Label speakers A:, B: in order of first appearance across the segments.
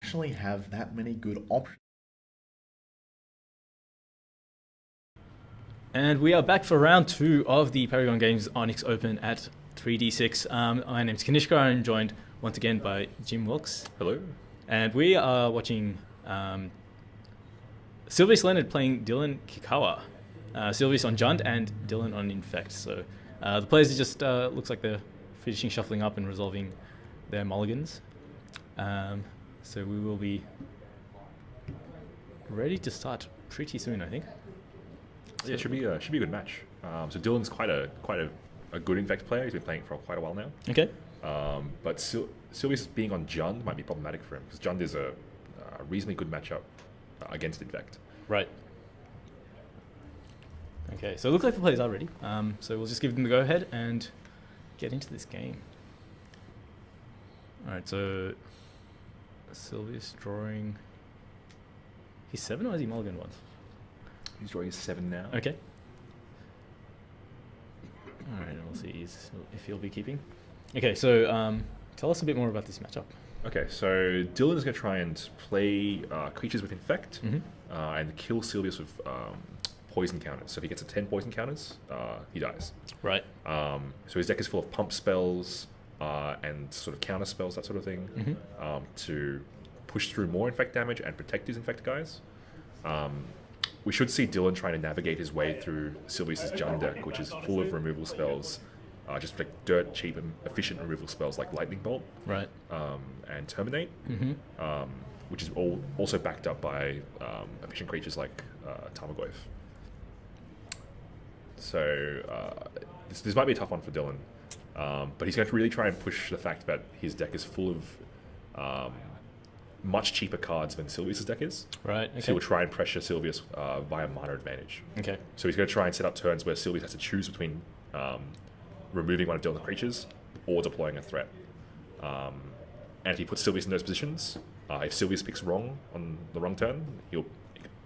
A: actually have that many good options.
B: And we are back for round 2 of the Paragon Games Onyx Open at 3D6. My name's Kanishka. I'm joined once again by Jim Wilks.
C: Hello.
B: And we are watching Sylvius Leonard playing Dillon Kikkawa. Sylvius on Jund and Dillon on Infect. So the players just looks like they're finishing shuffling up and resolving their mulligans. So we will be ready to start pretty soon, I think.
C: Yeah, it should be a good match. So Dillon's quite a good Infect player. He's been playing for quite a while now.
B: Okay.
C: But Sylvius being on Jund might be problematic for him because Jund is a reasonably good matchup against Infect.
B: Right. Okay, so it looks like the players are ready. So we'll just give them the go-ahead and get into this game. All right, so Sylvius drawing. He's 7 or has he mulligan once?
C: He's drawing his 7 now.
B: Okay. All right, and we'll see if he'll be keeping. Okay, so tell us a bit more about this matchup.
C: Okay, so Dillon is going to try and play creatures with Infect and kill Sylvius with poison counters. So if he gets a 10 poison counters, he dies.
B: Right.
C: So his deck is full of pump spells and sort of counter spells, that sort of thing, to push through more Infect damage and protect his Infect guys. We should see Dillon trying to navigate his way through Sylvius' Jund deck, which is full of removal spells, just like dirt cheap and efficient removal spells like Lightning Bolt,
B: Right.
C: And Terminate, which is also backed up by efficient creatures like Tarmogoyf. So this might be a tough one for Dillon, but he's going to really try and push the fact that his deck is full of much cheaper cards than Sylvius' deck is.
B: Right. Okay.
C: So he'll try and pressure Sylvius via minor advantage.
B: Okay.
C: So he's going to try and set up turns where Sylvius has to choose between removing one of Dillon's creatures or deploying a threat. And if he puts Sylvius in those positions, if Sylvius picks wrong on the wrong turn, he'll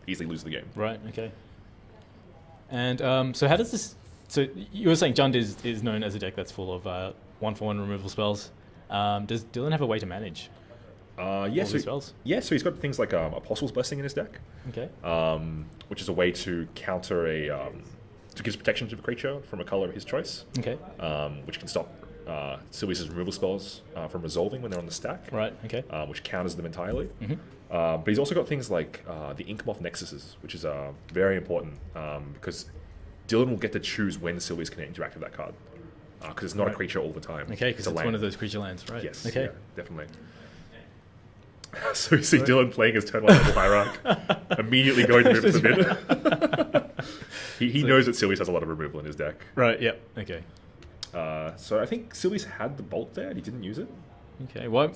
C: easily lose the game.
B: Right. Okay. And so how does this? So you were saying Jund is known as a deck that's full of 1-for-1 removal spells. Does Dillon have a way to manage?
C: So he's got things like Apostle's Blessing in his deck.
B: Okay.
C: Which is a way to counter to give protection to the creature from a color of his choice.
B: Okay.
C: Which can stop Sylvius' removal spells from resolving when they're on the stack.
B: Right. Okay.
C: Which counters them entirely. But he's also got things like the Inkmoth Nexuses, which is very important because Dillon will get to choose when Sylvius can interact with that card because it's not a creature all the time.
B: Okay, because it's one of those creature lands, right?
C: Yes.
B: Okay.
C: Yeah, definitely. So you see Dillon playing his turn 1 level Hierarch, immediately going to move to the mid. He knows that Sylvius has a lot of removal in his deck.
B: Right, yep, okay.
C: So I think Sylvius had the Bolt there and he didn't use it.
B: Okay, why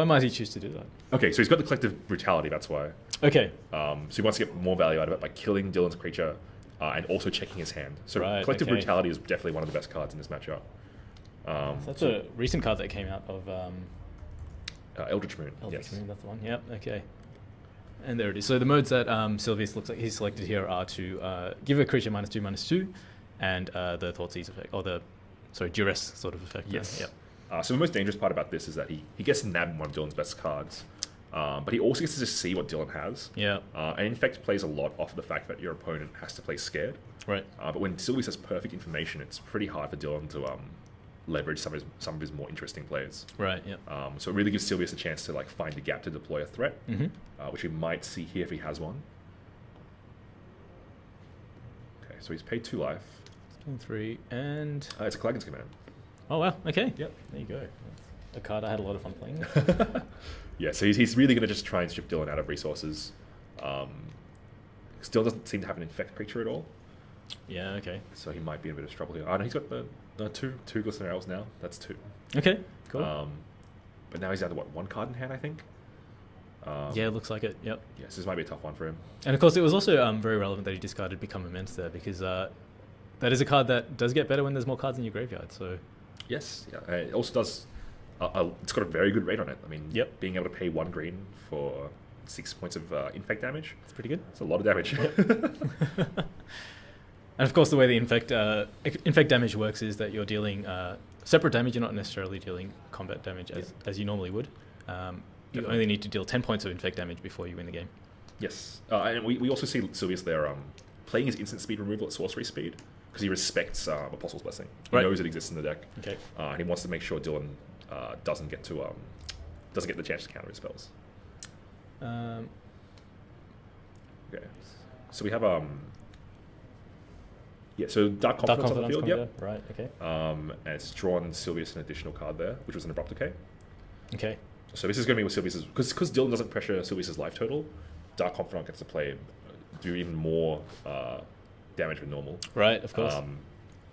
B: might he choose to do that?
C: Okay, so he's got the Collective Brutality, that's why.
B: Okay.
C: So he wants to get more value out of it by killing Dillon's creature and also checking his hand. So Collective Brutality is definitely one of the best cards in this matchup.
B: So that's a recent card that came out of...
C: Eldritch Moon.
B: Eldritch Moon, that's the one. Yep. Okay. And there it is. So the modes that Sylvius looks like he's selected here are to give a creature -2/-2, and the Thoughtseize effect, or the Duress sort of effect.
C: Yes.
B: Yep.
C: So the most dangerous part about this is that he gets to nab one of Dillon's best cards, but he also gets to just see what Dillon has.
B: Yeah.
C: And Infect plays a lot off the fact that your opponent has to play scared.
B: Right.
C: But when Sylvius has perfect information, it's pretty hard for Dillon to leverage some of his more interesting plays.
B: Right. Yeah.
C: So it really gives Sylvius a chance to find a gap to deploy a threat, which we might see here if he has one. Okay, so he's paid 2 life.
B: 3 and
C: It's a Klagan's Command.
B: oh wow. Okay.
C: Yep.
B: There you go. That's a card I had a lot of fun playing.
C: Yeah. So he's really going to just try and strip Dillon out of resources. Still doesn't seem to have an Infect creature at all.
B: Yeah. Okay.
C: So he might be in a bit of trouble here. Oh no, he's got the two Glistener Elves now. That's 2.
B: Okay. Cool.
C: But now he's down to 1 card in hand, I think.
B: Yeah, it looks like it. Yep.
C: Yes, this might be a tough one for him.
B: And of course, it was also very relevant that he discarded Become Immense there because that is a card that does get better when there's more cards in your graveyard. So.
C: Yes. Yeah. It also does. It's got a very good rate on it. I mean,
B: yep.
C: Being able to pay 1 green for 6 points of Infect damage.
B: It's pretty good.
C: It's a lot of damage.
B: Yep. And of course, the way the infect damage works is that you're dealing separate damage. You're not necessarily dealing combat damage as you normally would. You only need to deal 10 points of infect damage before you win the game.
C: Yes, and we also see Sylvius there playing his instant speed removal at sorcery speed because he respects Apostle's Blessing. He knows it exists in the deck.
B: Okay.
C: And he wants to make sure Dillon doesn't get the chance to counter his spells. Okay. So we have so Dark Confidence on the field. Yep.
B: Right. Okay.
C: And it's drawn Sylvius an additional card there, which was an Abrupt Decay.
B: Okay.
C: So this is going to be with Sylvius's because Dillon doesn't pressure Sylvius's life total. Dark Confidant gets to do even more damage with normal.
B: Right. Of course.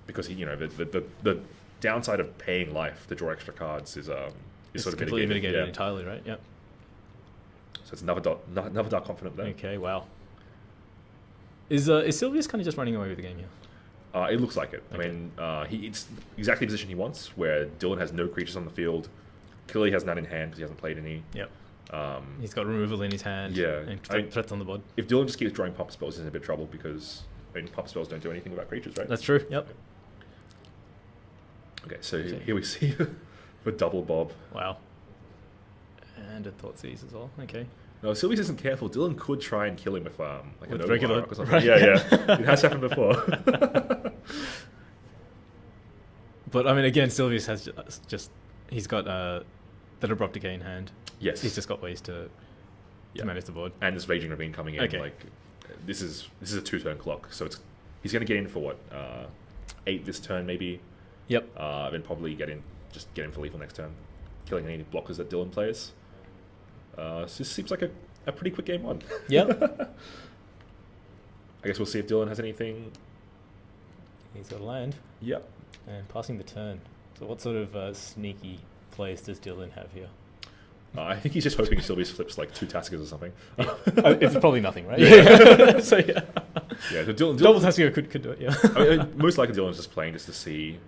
C: Because the downside of paying life to draw extra cards is sort of
B: completely mitigated entirely. Right. Yep.
C: So it's another Dark Confidant there.
B: Okay. Wow. Is Sylvius kind of just running away with the game here?
C: It looks like it.
B: Okay.
C: I mean, it's exactly the position he wants, where Dillon has no creatures on the field. Clearly has none in hand because he hasn't played any.
B: Yep. He's got removal in his hand.
C: Yeah.
B: And threats on the board.
C: If Dillon just keeps drawing pump spells, he's in a bit of trouble because pump spells don't do anything about creatures, right?
B: That's true. Yep.
C: Okay, so here we see the double Bob.
B: Wow. And a Thoughtseize as well. Okay.
C: No, if Sylvius isn't careful, Dillon could try and kill him with a
B: regular
C: Rock or something.
B: Right.
C: Yeah. It has happened before.
B: But I mean, again, Sylvius has just he's got that Abrupt Decay in hand.
C: Yes.
B: He's just got ways to manage the board.
C: And this Raging Ravine coming in.
B: Okay.
C: Like this is a 2-turn clock, so he's going to get in for what 8 this turn maybe.
B: Yep.
C: Then probably get in for lethal next turn, killing any blockers that Dillon plays. So this seems like a pretty quick game one.
B: Yep.
C: I guess we'll see if Dillon has anything.
B: He's got a land.
C: Yep.
B: And passing the turn. So what sort of sneaky plays does Dillon have here?
C: I think he's just hoping Sylvius flips like 2 Taskers or something.
B: It's probably nothing, right?
C: Yeah.
B: So yeah.
C: Yeah. So Dillon,
B: Double Tasker could do it. Yeah.
C: I mean, most likely Dillon's just playing just to see.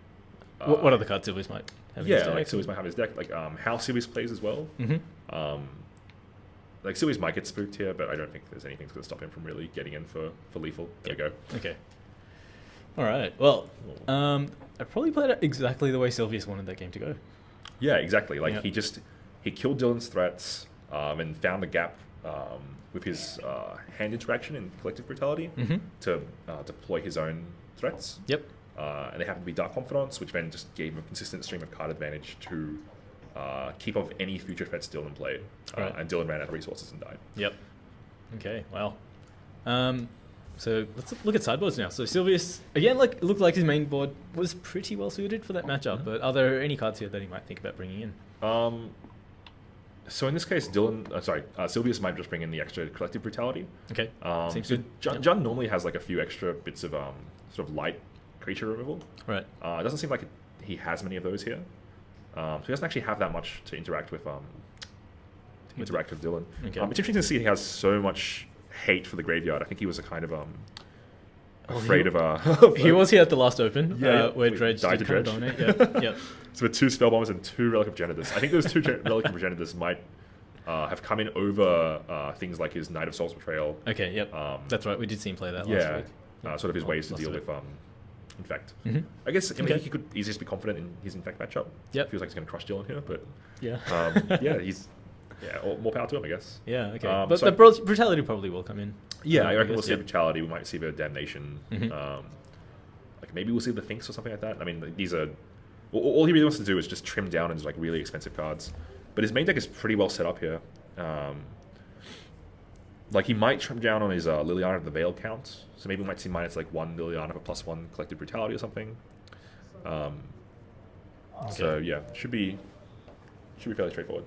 B: What other cards Sylvius might have? In his deck?
C: Like Sylvius might have his deck. Like how Sylvius plays as well.
B: Mm-hmm.
C: Like Sylvius might get spooked here, but I don't think there's anything that's going to stop him from really getting in for lethal. There we go.
B: Okay. All right. Well, I probably played it exactly the way Sylvius wanted that game to go.
C: Yeah, exactly. Like he killed Dillon's threats and found the gap with his hand interaction in Collective Brutality to deploy his own threats.
B: Yep.
C: And they happen to be Dark Confidants, which then just gave him a consistent stream of card advantage to keep off any future threats Dillon played.
B: Right.
C: And Dillon ran out of resources and died.
B: Yep. Okay. Wow. So let's look at sideboards now. So Sylvius, again, it looked like his main board was pretty well suited for that matchup, but are there any cards here that he might think about bringing in?
C: So in this case, Sylvius might just bring in the extra Collective Brutality.
B: Okay. Seems
C: so
B: good.
C: John normally has like a few extra bits of sort of light creature removal.
B: Right.
C: It doesn't seem like he has many of those here. So he doesn't actually have that much to interact with with Dillon.
B: Okay.
C: It's interesting to see he has so much hate for the graveyard. I think he was a kind of afraid of
B: he was here at the last open,
C: Yeah,
B: where Dredge
C: died
B: did
C: to
B: kind of
C: Dredge.
B: dominate. Yep.
C: So with 2 Spellbombers and 2 Relic of Genitus. I think those 2 Relic of Genitus might have come in over things like his Knight of Soul's Betrayal.
B: Okay, yep. That's right. We did see him play that last week.
C: Sort of his ways to deal with Infect.
B: Mm-hmm.
C: I guess I mean he could easily just be confident in his Infect matchup.
B: Yep.
C: Feels like he's going to crush Dillon here, but
B: Yeah.
C: he's more power to him, I guess.
B: Yeah, okay. But
C: so
B: the brutality probably will come in.
C: Yeah, I reckon we'll
B: guess,
C: see Brutality. We might see a bit of Damnation. Like maybe we'll see the Finks or something like that. I mean, these are all he really wants to do is just trim down into like really expensive cards. But his main deck is pretty well set up here. Like he might trim down on his Liliana of the Veil count. So maybe we might see minus like 1 Liliana for +1 Collective Brutality or something. So yeah, should be fairly straightforward.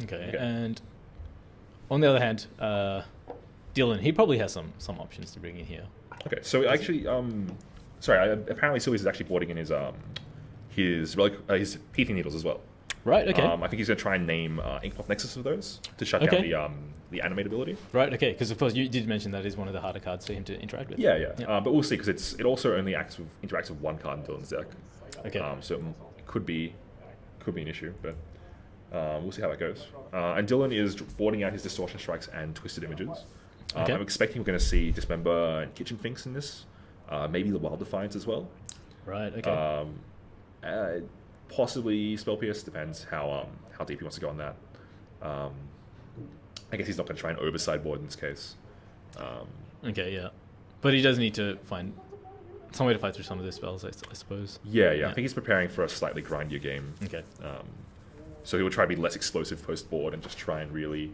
B: Okay. And on the other hand, Dillon, he probably has some options to bring in here.
C: Okay, so actually, apparently Sylvius is actually boarding in his Peething Needles as well.
B: Right. Okay.
C: I think he's going to try and name Inkmoth Nexus of those to shut down the animate ability.
B: Right. Okay. Because of course you did mention that is one of the harder cards for him to interact with.
C: Yeah. But we'll see because it also only interacts with 1 card in Dillon's deck.
B: Okay.
C: So it could be an issue, but we'll see how that goes. And Dillon is boarding out his Distortion Strikes and Twisted Images.
B: Okay.
C: I'm expecting we're going to see Dismember and Kitchen Finks in this. Maybe the Wild Defiance as well.
B: Right. Okay.
C: Possibly Spell Pierce, depends how deep he wants to go on that. I guess he's not going to try and over-sideboard in this case.
B: Okay, yeah. But he does need to find some way to fight through some of those spells, I suppose.
C: Yeah. I think he's preparing for a slightly grindier game.
B: Okay.
C: So he will try to be less explosive post-board and just try and really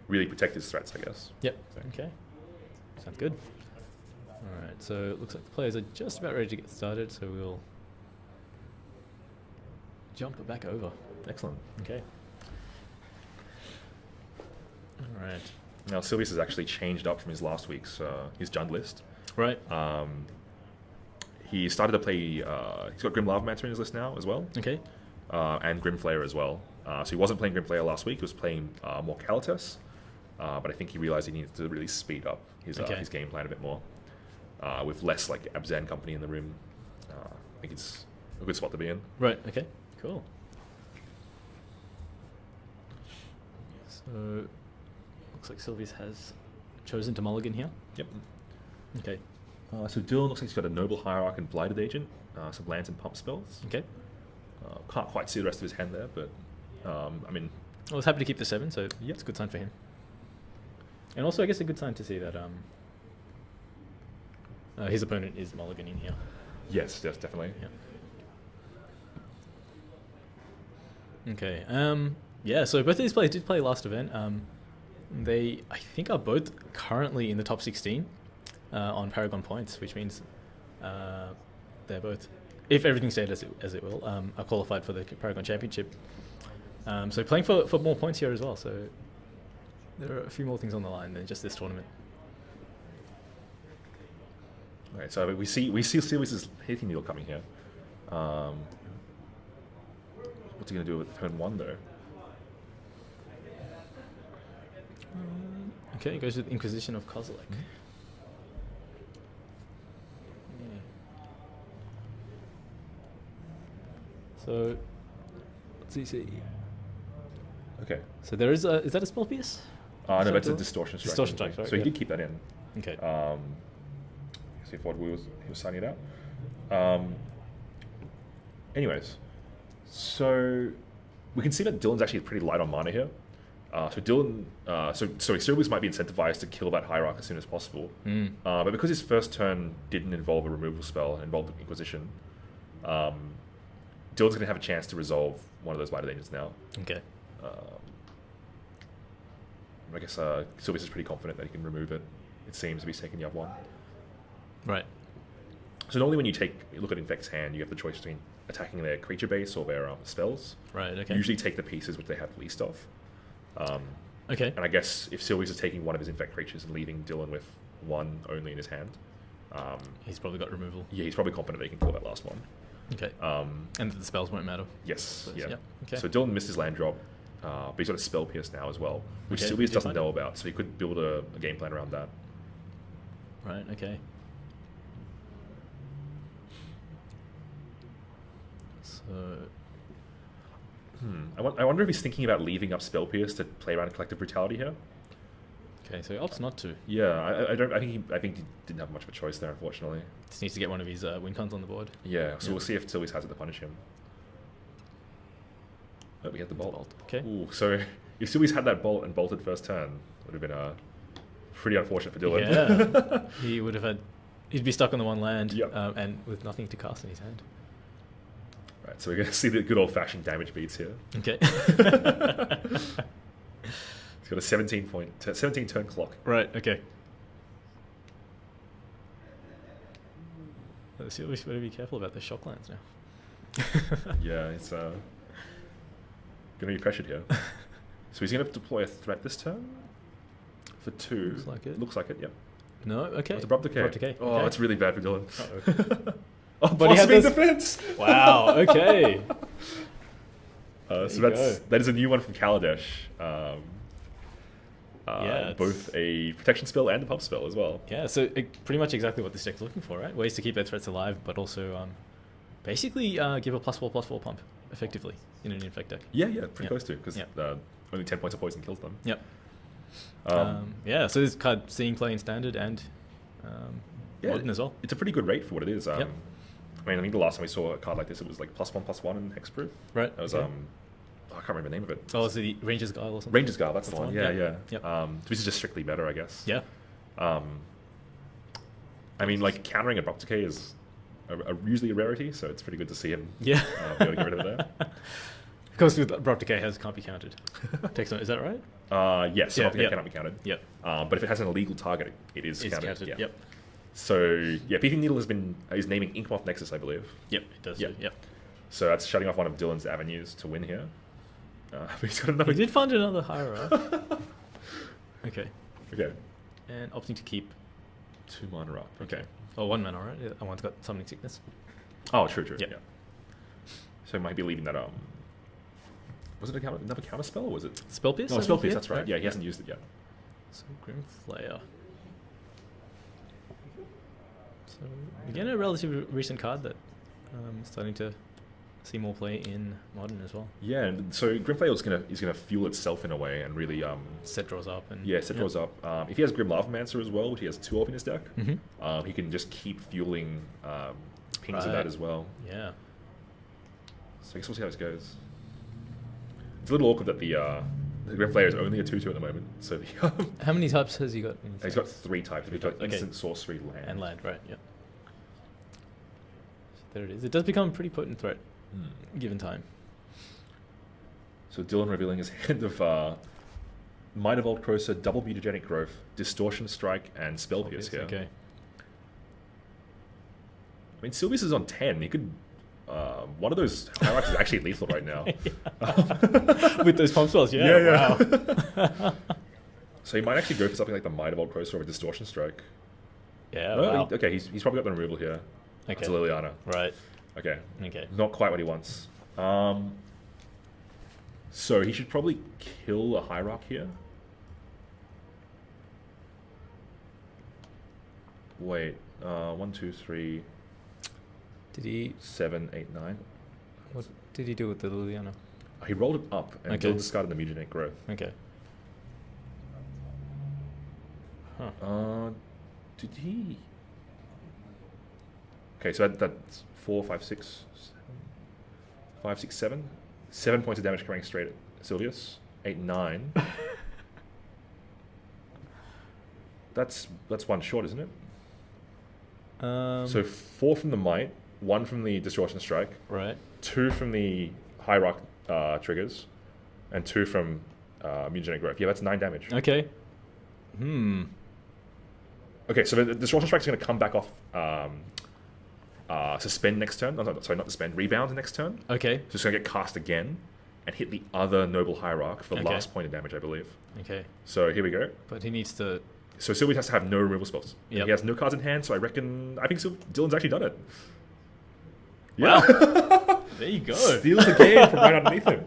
C: protect his threats, I guess.
B: Yep. Okay. Sounds good. All right, so it looks like the players are just about ready to get started, so we'll jump it back over.
C: Excellent.
B: Okay. All right.
C: Now, Sylvius has actually changed up from his last week's his Jund list.
B: Right.
C: He started to play... he's got Grim Lavamancer in his list now as well.
B: Okay.
C: And Grim Flayer as well. So he wasn't playing Grim Flayer last week. He was playing more Kalitas. But I think he realized he needed to really speed up his game plan a bit more. With less like Abzan company in the room. I think it's a good spot to be in.
B: Right, okay. Cool. So, looks like Sylvius has chosen to mulligan here.
C: Yep.
B: Okay.
C: So Dillon looks like he's got a Noble Hierarch and Blighted Agent, some lands and pump spells.
B: Okay.
C: Can't quite see the rest of his hand there, but I mean...
B: I was happy to keep the 7, so it's a good sign for him. And also, I guess a good sign to see that his opponent is mulliganing here.
C: Yes, definitely.
B: Yeah. Okay. Yeah, so both of these players did play last event. They, I think, are both currently in the top 16 on Paragon points, which means they're both, if everything stayed as it will, are qualified for the Paragon Championship. So playing for more points here as well. So there are a few more things on the line than just this tournament.
C: All right, so we see Sylvius' hitting needle coming here. What's he going to do with turn 1 though?
B: Okay, it goes with Inquisition of Kozilek. Yeah. So, let's see.
C: Okay.
B: So there is that a Spell Pierce?
C: No, that's a Distortion Strike.
B: Distortion Strike, sorry.
C: So he did keep that in.
B: Okay.
C: See if he was signing it out. Anyways, so we can see that Dillon's actually pretty light on mana here. So Dillon, Sylvius might be incentivized to kill that Hierarch as soon as possible. But because his first turn didn't involve a removal spell, it involved Inquisition, Dillon's going to have a chance to resolve one of those Blighted Agents now.
B: Okay.
C: I guess Sylvius is pretty confident that he can remove it. It seems if he's taking the other one.
B: Right.
C: So normally when you look at Infect's hand, you have the choice between attacking their creature base or their spells.
B: Right, okay.
C: You usually take the pieces which they have least of.
B: Okay.
C: And I guess if Sylvius is taking one of his Infect creatures and leaving Dillon with one only in his hand...
B: he's probably got removal.
C: Yeah, he's probably confident that he can kill that last one.
B: Okay. And the spells won't matter.
C: Yes, yeah.
B: Yep. Okay.
C: So Dillon missed his land drop, but he's got a Spell Pierce now as well, which Sylvius doesn't know about, so he could build a game plan around that.
B: Right, okay. So...
C: I wonder if he's thinking about leaving up Spell Pierce to play around Collective Brutality here.
B: Okay, so he opts not to.
C: Yeah, I think he didn't have much of a choice there, unfortunately.
B: Just needs to get one of his win cons on the board.
C: Yeah, so we'll see if Sylvius has it to punish him. Oh, we had the bolt.
B: Okay.
C: Ooh, so if Sylvius had that bolt and bolted first turn, would have been pretty unfortunate for Dillon.
B: Yeah, he would have had. He'd be stuck on the one land,
C: Yep.
B: and with nothing to cast in his hand.
C: Right, so we're going to see the good old-fashioned damage beats here.
B: Okay.
C: He's got a 17 turn clock.
B: Right. Okay. So we better be careful about the shock lands now.
C: Yeah, it's going to be pressured here. So he's going to deploy a threat this turn for 2.
B: Looks like it.
C: Looks like it. Yep.
B: No. Okay.
C: It's Abrupt Decay.
B: Abrupt Decay.
C: Oh,
B: okay.
C: it's really bad for Dillon.
B: Uh-oh.
C: Oh,
B: But he had
C: blossoming
B: this-
C: defense.
B: Wow. Okay.
C: So that is a new one from Kaladesh.
B: Yeah,
C: both a protection spell and a pump spell as well.
B: Yeah. So pretty much exactly what this deck's looking for, right? Ways to keep their threats alive, but also basically give a +4/+4 pump effectively in an Infect deck.
C: Yeah, pretty close to, because
B: Yep.
C: only 10 points of poison kills them.
B: Yep. Yeah. So this card seeing play in standard and modern as well.
C: It's a pretty good rate for what it is.
B: Yep.
C: I mean, I think the last time we saw a card like this, it was like +1/+1 in hexproof.
B: Right.
C: That was
B: okay.
C: I can't remember the name of it.
B: Oh, was it the Ranger's Guile or something?
C: Ranger's Guile, that's the one. Yeah,
B: Yeah.
C: yeah.
B: Yep.
C: This is just strictly better, I guess.
B: Yeah.
C: I mean, like countering Abrupt Decay is usually a rarity, so it's pretty good to see him.
B: Yeah.
C: Be able to get rid of it there.
B: Of course, with Abrupt Decay can't be counted. Takes on, is that right?
C: Yes,
B: Yeah,
C: Abrupt Decay
B: yeah.
C: cannot be counted.
B: Yep.
C: But if it has an illegal target, it is
B: It's
C: counted.
B: counted.
C: Yeah.
B: Yep.
C: So yeah, Peeping Needle is naming Inkmoth Nexus, I believe.
B: Yep. It does.
C: Yep.
B: Yep.
C: So that's shutting off one of Dillon's avenues to win here. But he's got another.
B: We did find another Hierarch. Okay.
C: Okay.
B: And opting to keep
C: 2 mana up. Okay.
B: Oh, 1 mana, right? Yeah, and one's got Summoning Sickness.
C: Oh, true.
B: Yep.
C: Yeah. So he might be leaving that. Was it another counter spell, or was it?
B: Spell Pierce?
C: No,
B: I
C: spell
B: think,
C: pierce. That's right. Yeah, he hasn't used it yet.
B: So Grim Flayer. So again, a relatively recent card that starting to see more play in Modern as well.
C: Yeah, and so Grimflail is gonna fuel itself in a way and really
B: Set draws up and
C: set draws up. If he has Grim Lavamancer as well, which he has 2 of in his deck,
B: Mm-hmm.
C: he can just keep fueling pings of
B: Right.
C: that as well.
B: Yeah.
C: So I guess we'll see how this goes. It's a little awkward that the Grimflayer is only a 2/2 at the moment. So
B: How many types has he got? In his
C: he's got 3 types. He's got
B: Okay.
C: instant, sorcery, land.
B: and land, right? Yeah. So there it is. It does become a pretty potent threat given time.
C: So Dillon revealing his hand of Might of Old Crowser, Double Mutagenic Growth, Distortion Strike, and Spell Pierce here.
B: Okay.
C: I mean, Sylvius is on 10. He could. One of those hierarchs is actually lethal right now.
B: With those pump spells, yeah.
C: Yeah.
B: Wow.
C: So he might actually go for something like the Might of Old Crowser or a Distortion Strike.
B: Yeah.
C: No,
B: Wow.
C: Okay, he's probably got the removal here.
B: Okay.
C: It's a Liliana.
B: Right.
C: Okay.
B: Okay.
C: Not quite what he wants. So he should probably kill a Hierarch here. Wait. 1, 2, 3,
B: Did he?
C: 7, 8, 9.
B: What did he do with the Liliana?
C: He rolled it up and
B: Okay.
C: discarded the Mutagenic Growth.
B: Okay. Huh.
C: Did he? Okay, so that's 4, 5, 6, 5, 6, 7. 7 points of damage coming straight at Sylvius. 8, 9. That's 1 short, isn't it? So 4 from the Might, 1 from the Distortion Strike,
B: right.
C: 2 from the Hierarch triggers, and 2 from Mutagenic Growth. Yeah, that's 9 damage.
B: Okay.
C: Okay, so the Distortion Strike is going to come back off Suspend next turn. No, sorry, not Suspend. Rebound next turn.
B: Okay.
C: So it's going to get cast again and hit the other Noble Hierarch for the
B: Okay.
C: last point of damage, I believe.
B: Okay.
C: So here we go.
B: But he needs to.
C: So Sylvius has to have no removal spells.
B: Yep.
C: He has no cards in hand, so I think Dillon's actually done it.
B: Wow.
C: Yeah.
B: There you go.
C: Steals the game from right underneath him.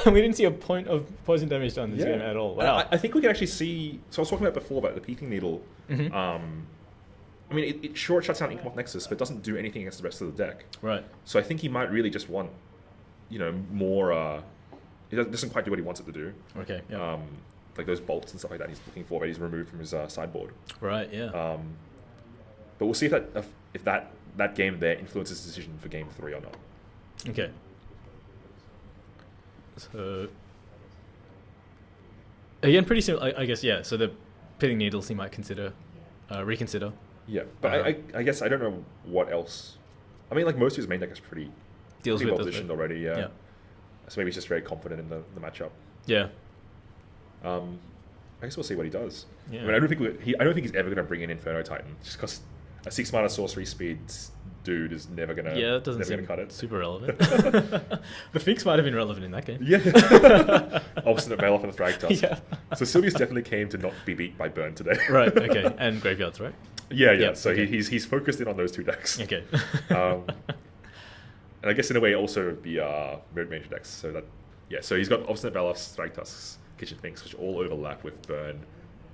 B: We didn't see a point of poison damage done in this game at all. Wow.
C: I think we can actually see. So I was talking about before about the Peeping Needle.
B: Mm-hmm.
C: I mean, it sure shuts down Inkmoth Nexus, but doesn't do anything against the rest of the deck.
B: Right.
C: So I think he might really just want, more. It doesn't quite do what he wants it to do.
B: Okay. Yeah.
C: Like those bolts and stuff like that he's looking for, but he's removed from his sideboard.
B: Right. Yeah.
C: But we'll see if that game there influences his decision for game 3 or not.
B: Okay. So again, pretty simple, I guess. Yeah. So the Pitting Needles he might reconsider.
C: Yeah, but I guess I don't know what else. I mean, like most of his main deck is pretty
B: Deals
C: well
B: with
C: positioned already. Yeah.
B: Yeah.
C: So maybe he's just very confident in the matchup.
B: Yeah.
C: I guess we'll see what he does.
B: Yeah.
C: I mean, I don't think he's ever going to bring in Inferno Titan, just because a 6 mana sorcery speed dude is never going to.
B: Yeah, that doesn't
C: never
B: seem
C: gonna cut it.
B: super relevant. The Finks might have been relevant in that game.
C: Yeah. Obstinate Baloff and the Thragtusk.
B: Yeah.
C: So Sylvius definitely came to not be beat by Burn today.
B: Right. Okay. And Graveyards, right?
C: Yeah.
B: Yep,
C: So
B: okay.
C: he's focused in on those 2 decks.
B: Okay.
C: And I guess in a way also the Mirrored Mage decks. So that so he's got Obstinate Baloffs, Thragtusks, Kitchen Finks, which all overlap with Burn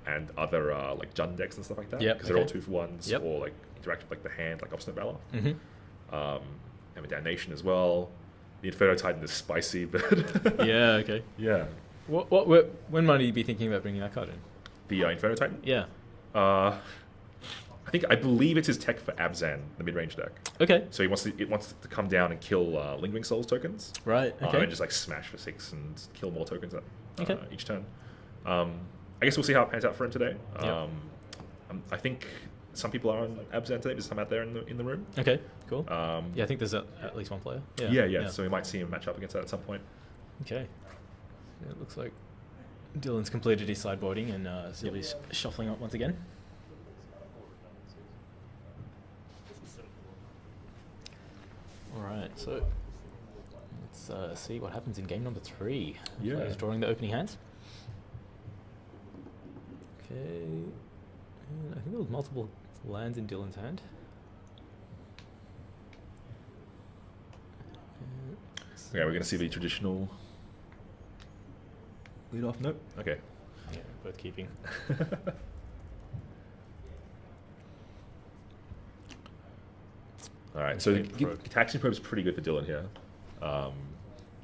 C: and other like Jund decks and stuff like that.
B: Yep,
C: Because they're all
B: okay.
C: 2-for-1s
B: Yep.
C: or like interact with like the hand, like Obstinate Baloff.
B: Mm-hmm.
C: And with Damnation as well. The Inferno Titan is spicy, but
B: Yeah. Okay.
C: yeah.
B: When might you be thinking about bringing that card in?
C: The Inferno Titan.
B: Yeah.
C: I I believe it's his tech for Abzan, the mid-range deck.
B: Okay.
C: So it wants to come down and kill Lingering Souls tokens.
B: Right. Okay.
C: And just like smash for 6 and kill more tokens each turn. I guess we'll see how it pans out for him today.
B: Yep.
C: I think some people are on Abzan today. There's some out there in the room.
B: Okay. Cool. I think there's at least one player.
C: Yeah. So we might see him match up against that at some point.
B: Okay. Yeah, it looks like Dillon's completed his sideboarding and Sylvius shuffling up once again. Alright, so let's see what happens in game number 3.
C: Yeah.
B: Players drawing the opening hands. Okay. And I think there was multiple lands in Dillon's hand.
C: Okay, we're going to see the traditional lead off note. Okay.
B: Yeah, both keeping.
C: All right, so Taxing Probe is pretty good for Dillon here.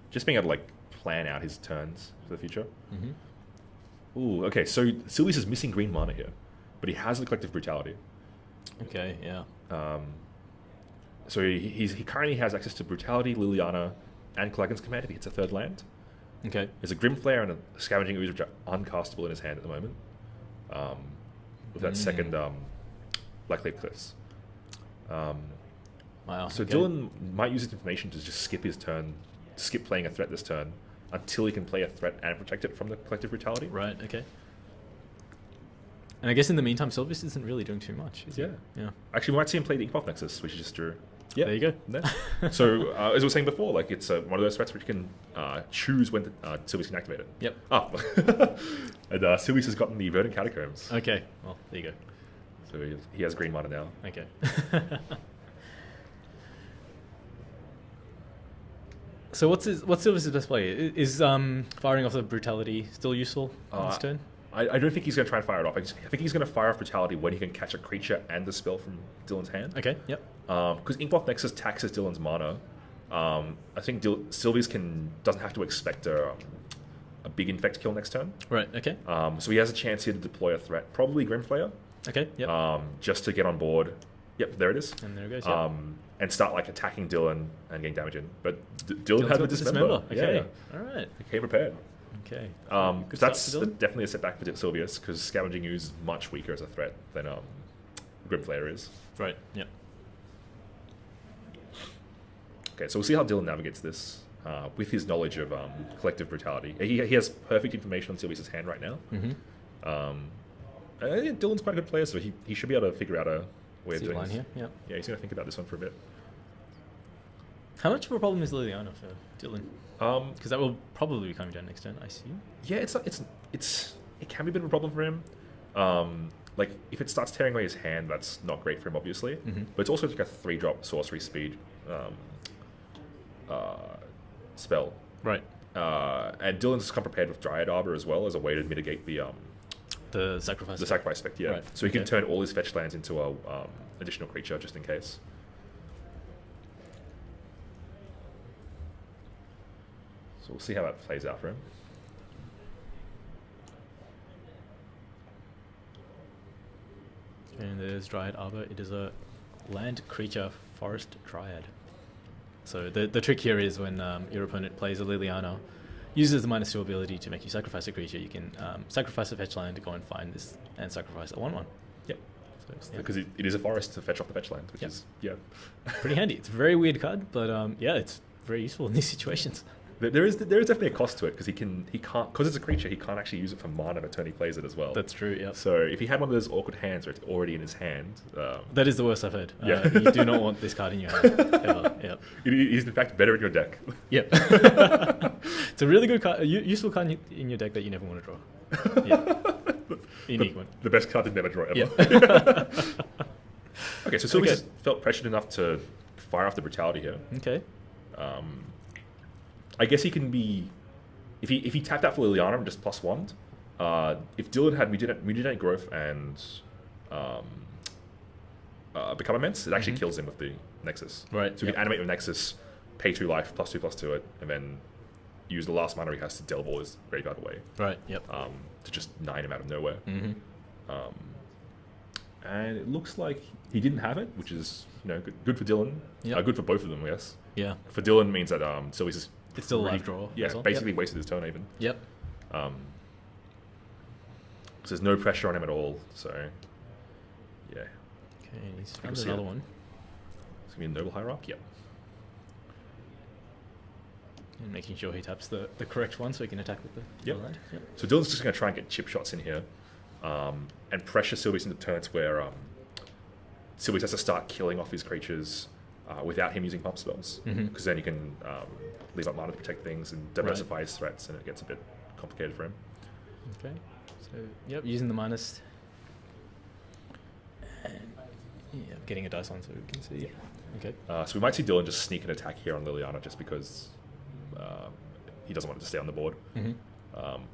C: Just being able to like plan out his turns for the future. Ooh, okay, so Sylvius is missing green mana here, but he has the Collective Brutality.
B: Okay, yeah.
C: So he currently has access to Brutality, Liliana, and Klagan's Command if he hits a third land.
B: Okay.
C: There's a Grim Flare and a Scavenging Ooze which are uncastable in his hand at the moment. With that second Blackleaf Cliffs.
B: Wow.
C: So Dillon might use this information to just skip his turn, skip playing a threat this turn, until he can play a threat and protect it from the Collective Brutality.
B: Right, okay. And I guess in the meantime, Sylvius isn't really doing too much, is he? Yeah.
C: Actually, we might see him play the Inkmoth Nexus, which he just drew. Yeah.
B: There you go.
C: Yeah. So, as I was saying before, like it's one of those threats which you can choose when Sylvius can activate it.
B: Yep.
C: And Sylvius has gotten the Verdant Catacombs.
B: Okay, well, there you go.
C: So he has green mana now.
B: Okay. So what's Sylvius' best play? Is firing off the Brutality still useful on this turn?
C: I don't think he's going to try and fire it off. I think he's going to fire off Brutality when he can catch a creature and the spell from Dillon's hand.
B: Okay, yep.
C: Because Inkmoth Nexus taxes Dillon's mana. I think Sylvius doesn't have to expect a big Infect kill next turn.
B: Right, okay.
C: So he has a chance here to deploy a threat, probably Grimflayer.
B: Okay, yep.
C: Just to get on board. Yep, there it is.
B: And there it goes, yep.
C: And start like attacking Dillon and getting damage in. But Dillon had the Dismember.
B: Okay,
C: yeah.
B: all right.
C: He came prepared.
B: Okay.
C: That's definitely a setback for Sylvius because Scavenging Ooze is much weaker as a threat than Grimflayer is.
B: Right, yep.
C: Okay, so we'll see how Dillon navigates this with his knowledge of Collective Brutality. He has perfect information on Sylvius' hand right now. Dillon's quite a good player, so he should be able to figure out a way of doing this.
B: Here, yep.
C: Yeah, he's going to think about this one for a bit.
B: How much of a problem is Liliana for Dillon? Because that will probably be coming down next turn, I assume.
C: Yeah, it can be a bit of a problem for him. Like if it starts tearing away his hand, that's not great for him, obviously. But it's also like a 3-drop sorcery speed spell.
B: Right.
C: And Dillon's come prepared with Dryad Arbor as well as a way to mitigate
B: the sacrifice.
C: The sacrifice effect, yeah.
B: Right.
C: So he can turn all his fetch lands into a additional creature just in case. So we'll see how that plays out for him.
B: And there's Dryad Arbor. It is a land creature forest dryad. So the trick here is when your opponent plays a Liliana, uses the -2 ability to make you sacrifice a creature, you can sacrifice a fetch land to go and find this and sacrifice a 1/1.
C: Yep. So, because it is a forest to fetch off the fetch land, which is
B: pretty handy. It's a very weird card, but it's very useful in these situations.
C: There is definitely a cost to it because he can't because it's a creature, he can't actually use it for mana the turn he plays it as well.
B: That's true. Yeah.
C: So if he had one of those awkward hands where it's already in his hand,
B: that is the worst I've heard.
C: Yeah.
B: You do not want this card in your hand ever. Yep.
C: It is in fact better in your deck.
B: Yep. It's a really good card, useful card in your deck that you never want to draw. Yeah. Unique one.
C: The best card to never draw ever.
B: Yeah.
C: Okay, so Sylvius felt pressured enough to fire off the Brutality here.
B: Okay.
C: I guess he can be if he tapped out for Liliana and just +1. If Dillon had Mudinate Growth and Become Immense, it actually kills him with the Nexus.
B: Right.
C: So he can animate with Nexus, pay 2 life, +2/+2 it, and then use the last mana he has to delve all his graveyard away.
B: Right. Yep.
C: To just 9 him out of nowhere. And it looks like he didn't have it, which is good for Dillon.
B: Yep.
C: Good for both of them, I guess.
B: Yeah.
C: For Dillon means that Sylvius is
B: It's still a live draw.
C: Yeah,
B: as well.
C: basically wasted his turn even.
B: Yep.
C: So there's no pressure on him at all. So yeah.
B: Okay, he's
C: can
B: found
C: see
B: another
C: it.
B: one.
C: It's gonna be a noble hierarch. Yep.
B: And making sure he taps the correct one so he can attack with the
C: Yep.
B: land. Yep.
C: So Dillon's just gonna try and get chip shots in here, and pressure Sylvius into turns where Sylvius has to start killing off his creatures without him using pump spells, because then he can leave up mana to protect things and diversify his threats, and it gets a bit complicated for him.
B: Okay. So, yep, using the minus. And, yeah, getting a dice on so we can see. Okay.
C: So we might see Dillon just sneak an attack here on Liliana just because he doesn't want it to stay on the board.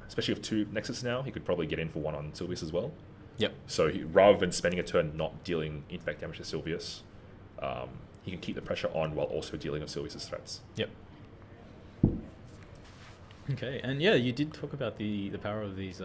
C: Especially with 2 Nexus now, he could probably get in for 1 on Sylvius as well.
B: Yep.
C: So rather than spending a turn not dealing infect damage to Sylvius, he can keep the pressure on while also dealing with Sylvius's threats.
B: Yep. Okay, and yeah, you did talk about the power of these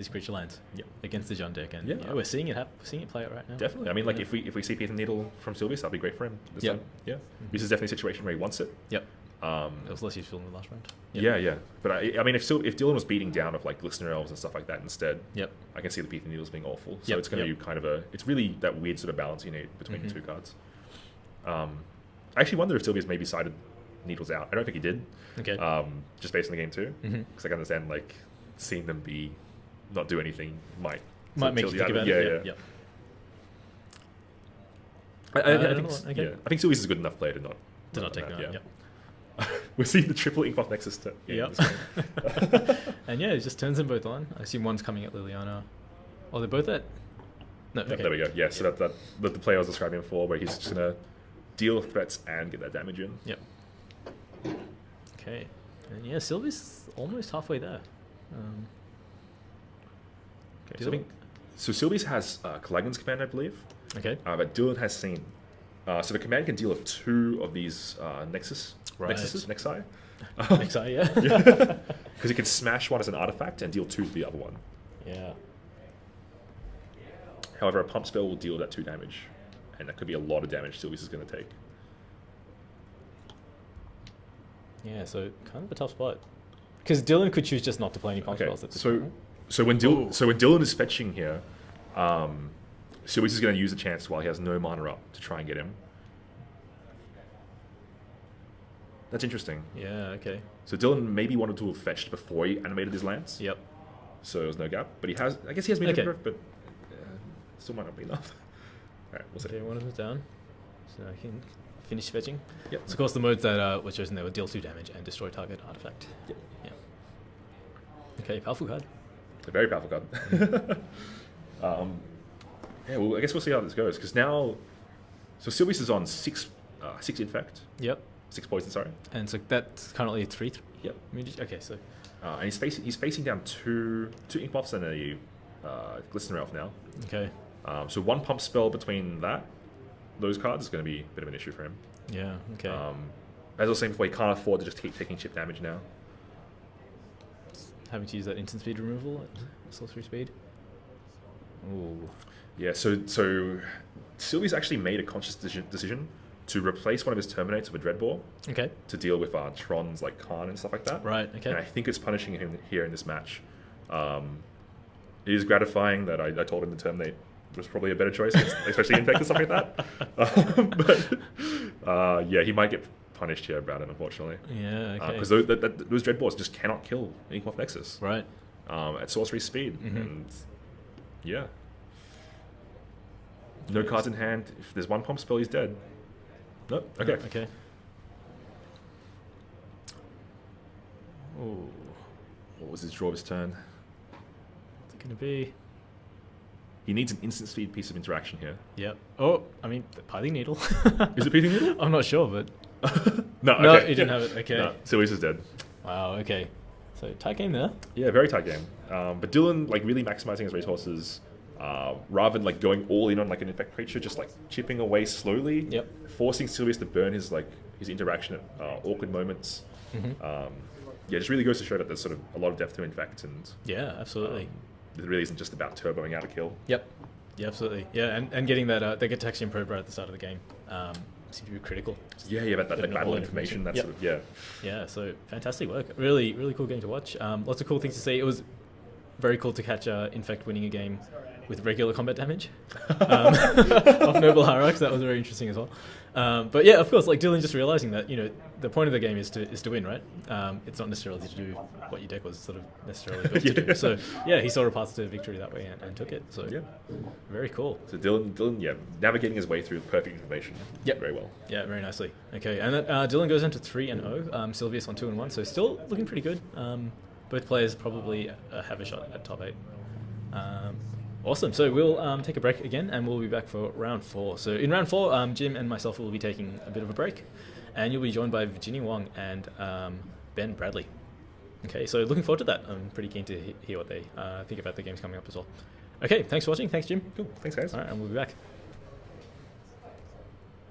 B: creature lands against the Jund deck, and
C: Yeah.
B: we're seeing it seeing it play out right now.
C: Definitely. I mean, like if we see Pith and Needle from Sylvius, that'd be great for him this
B: Yep.
C: time. Yeah. This is definitely a situation where he wants it.
B: Yep. It was less useful in the last round.
C: Yeah. But I mean, if Dillon was beating down with like Glistener Elves and stuff like that instead,
B: Yep.
C: I can see the Pith and Needles being awful. So
B: Yep.
C: it's going to be kind of it's really that weird sort of balance you need between the 2 cards. I actually wonder if Sylvius maybe sided Needles out. I don't think he did.
B: Okay.
C: Just based on the game too, because I can understand like seeing them not do anything might
B: Might make you
C: tilt
B: think
C: out of
B: about
C: it.
B: it.
C: Yeah.
B: I
C: think
B: okay.
C: I think Sylvius is a good enough player to not
B: take that.
C: yeah.
B: Yep.
C: We're seeing the triple Inkmoth Nexus.
B: Yep. And yeah, it just turns them both on. I assume one's coming at Liliana. Oh, they're both at. No.
C: Yep,
B: Okay.
C: there we go. Yeah, so that the player I was describing before, where he's just gonna deal threats and get that damage in.
B: Yep. Okay. And yeah, Sylvius almost halfway there.
C: Okay, so Sylvius has Calagan's command, I believe.
B: Okay.
C: But Dillon has seen. So the command can deal with 2 of these Nexuses. Nexi.
B: Nexi, yeah.
C: Because he can smash one as an artifact and deal 2 to the other one.
B: Yeah.
C: However, a pump spell will deal that 2 damage, and that could be a lot of damage Sylvius is going to take.
B: Yeah, so kind of a tough spot. Because Dillon could choose just not to play any pump spells at this point.
C: So when Dillon is fetching here, Sylvius is going to use the chance while he has no mana up to try and get him. That's interesting.
B: Yeah, okay.
C: So Dillon maybe wanted to have fetched before he animated his lance.
B: Yep.
C: So there was no gap. But I guess he has medium growth, but still might not be enough. Alright, we'll see.
B: Okay, one of them's down. So I can finish fetching.
C: Yep.
B: So of course the modes that were chosen there were deal 2 damage and destroy target artifact.
C: Yep.
B: Yeah. Okay, powerful card.
C: A very powerful card. Yeah, well, I guess we'll see how this goes. Because now... So Sylvius is on 6 Infect.
B: Yep.
C: 6 poison, sorry.
B: And so that's currently 3/3.
C: Yep.
B: Okay, so...
C: And he's facing down two Inkmoths and a Glistener Elf now.
B: Okay.
C: So 1 pump spell between those cards is going to be a bit of an issue for him.
B: Yeah, okay.
C: As I was saying before, he can't afford to just keep taking chip damage now.
B: Having to use that instant speed removal at sorcery speed. Ooh.
C: Yeah, so Sylvius actually made a conscious decision to replace one of his Terminates with a Dreadbore.
B: Okay.
C: To deal with Trons like Khan and stuff like that.
B: Right, okay.
C: And I think it's punishing him here in this match. It is gratifying that I told him to terminate was probably a better choice, especially Infect and stuff like that. But yeah, he might get punished here about it, unfortunately.
B: Yeah, okay.
C: Because those Dreadbores just cannot kill Inkmoth Nexus.
B: Right.
C: At sorcery speed. And yeah. No cards in hand. If there's 1 pump spell, he's dead. Nope. Okay.
B: Okay. Ooh.
C: What was his draw of his turn?
B: What's it going to be?
C: He needs an instant speed piece of interaction here.
B: Yep. Oh, I mean, the Pithing Needle.
C: Is it Pithing Needle?
B: I'm not sure, but...
C: No,
B: No,
C: okay.
B: he didn't have it. Okay.
C: No, Sylvius is dead.
B: Wow, okay. So, tight game there.
C: Yeah, very tight game. But Dillon, really maximizing his resources, rather than going all in on an Infect creature, just chipping away slowly.
B: Yep.
C: Forcing Sylvius to burn his interaction at awkward moments. Yeah, it just really goes to show that there's sort of a lot of depth to Infect, and
B: Yeah, absolutely.
C: it really isn't just about turboing out a kill.
B: Yep. Yeah, absolutely. Yeah, and getting that they get Taxium probe right at the start of the game seems to be critical.
C: Yeah, that
B: Getting
C: battle
B: all
C: information. That
B: Yep.
C: sort of yeah.
B: Yeah, so fantastic work. Really, really cool game to watch. Lots of cool things to see. It was very cool to catch Infect winning a game with regular combat damage off Noble Hierarchs. That was very interesting as well. But yeah, of course, like Dillon just realizing that the point of the game is to win, right? It's not necessarily to do what your deck was sort of necessarily built to do. So yeah, he saw a path to victory that way and took it. So
C: Yeah.
B: very cool.
C: So Dillon, navigating his way through perfect information.
B: Yep.
C: Very well.
B: Yeah, very nicely. Okay, and then Dillon goes into 3-0. Sylvius on 2-1, so still looking pretty good. Both players probably have a shot at top 8. Awesome. So we'll take a break again, and we'll be back for round 4. So in round 4, Jim and myself will be taking a bit of a break, and you'll be joined by Virginia Wong and Ben Bradley. Okay, so looking forward to that. I'm pretty keen to hear what they think about the games coming up as well. Okay, thanks for watching. Thanks, Jim.
C: Cool. Thanks, guys.
B: All right, and we'll be back.